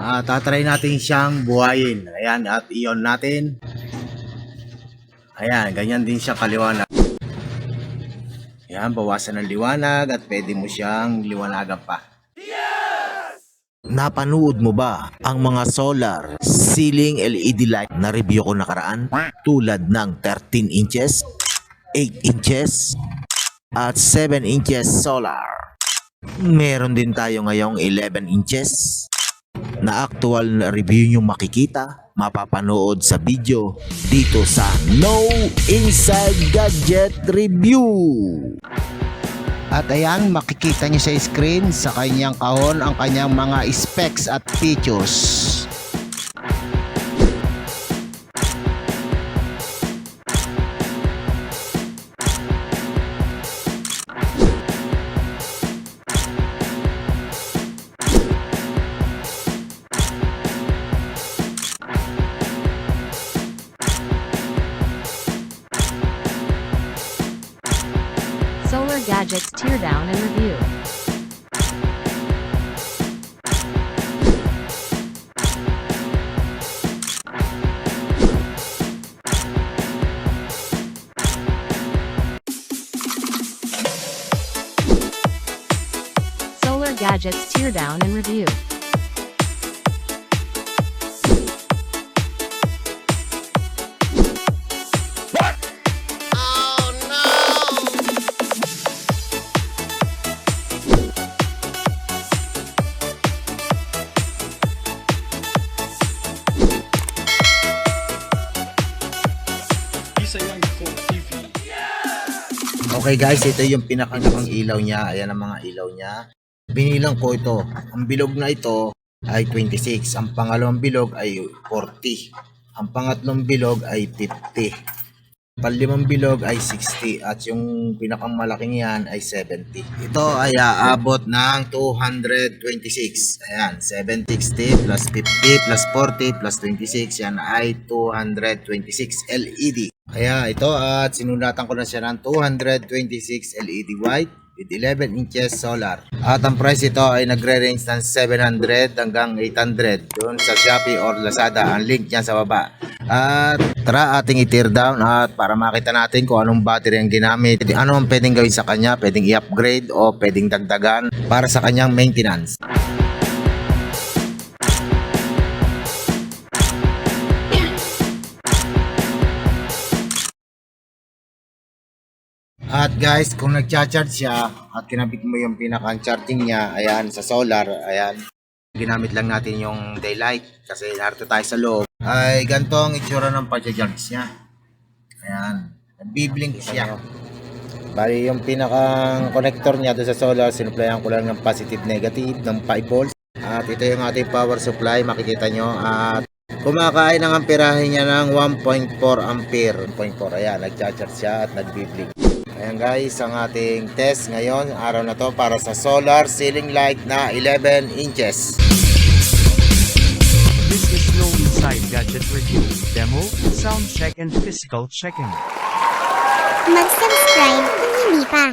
Tatry natin siyang buhayin. Ayan, at i-on natin. Ayan, ganyan din siya kaliwanag. Ayan, bawasan ng liwanag at pwede mo siyang liwanagan pa. Napanood mo ba ang mga solar ceiling LED light na review ko nakaraan? Tulad ng 13 inches, 8 inches, at 7 inches solar. Meron din tayo ngayong 11 inches na actual na review yung makikita, mapapanood sa video dito sa No Inside Gadget Review. At ayan, makikita nyo sa screen sa kanyang kahon ang kanyang mga specs at features. Solar Gadgets Teardown and Review. Solar Gadgets Teardown and Review. Okay guys, ito yung pinakang ilaw niya. Ayan ang mga ilaw niya. Binilang ko ito. Ang bilog na ito ay 26. Ang pangalawang bilog ay 40. Ang pangatlong bilog ay 50. Panlimang bilog ay 60. At yung pinakamalaking yan ay 70. Ito ay aabot ng 226. Ayan, 760 plus 50 plus 40 plus 26. Yan ay 226 LED. Kaya ito at sinulatan ko na siya ng 226 LED white with 11 inches solar. At ang price ito ay nagre-range ng 700 hanggang 800 doon sa Shopee or Lazada. Ang link niya sa baba. At tara ating i-tear down at para makita natin kung anong battery ang ginamit. Ano ang pwedeng gawin sa kanya, pwedeng i-upgrade o pwedeng dagdagan para sa kanyang maintenance. At guys, kung nagcha-charge siya at kinabit mo yung pinaka-charging niya, ayan, sa solar, ayan. Ginamit lang natin yung daylight kasi narito tayo sa loob. Ay, ganito ang itsura ng pag-charge niya. Ayan, nagbiblink siya. Bali, yung pinaka-connector niya doon sa solar, sinuplayan ko lang ng positive-negative ng 5 volts. At ito yung ating power supply, makikita nyo. At kumakain ng amperahe niya ng 1.4 ampere. 1.4, ayan, nagcha-charge siya at nagbiblink. Ayan guys, ang ating test ngayon, araw na to para sa solar ceiling light na 11 inches. This is No Inside Gadget Review, Demo, Sound Check and Physical Checking. Mag-subscribe kung hindi pa.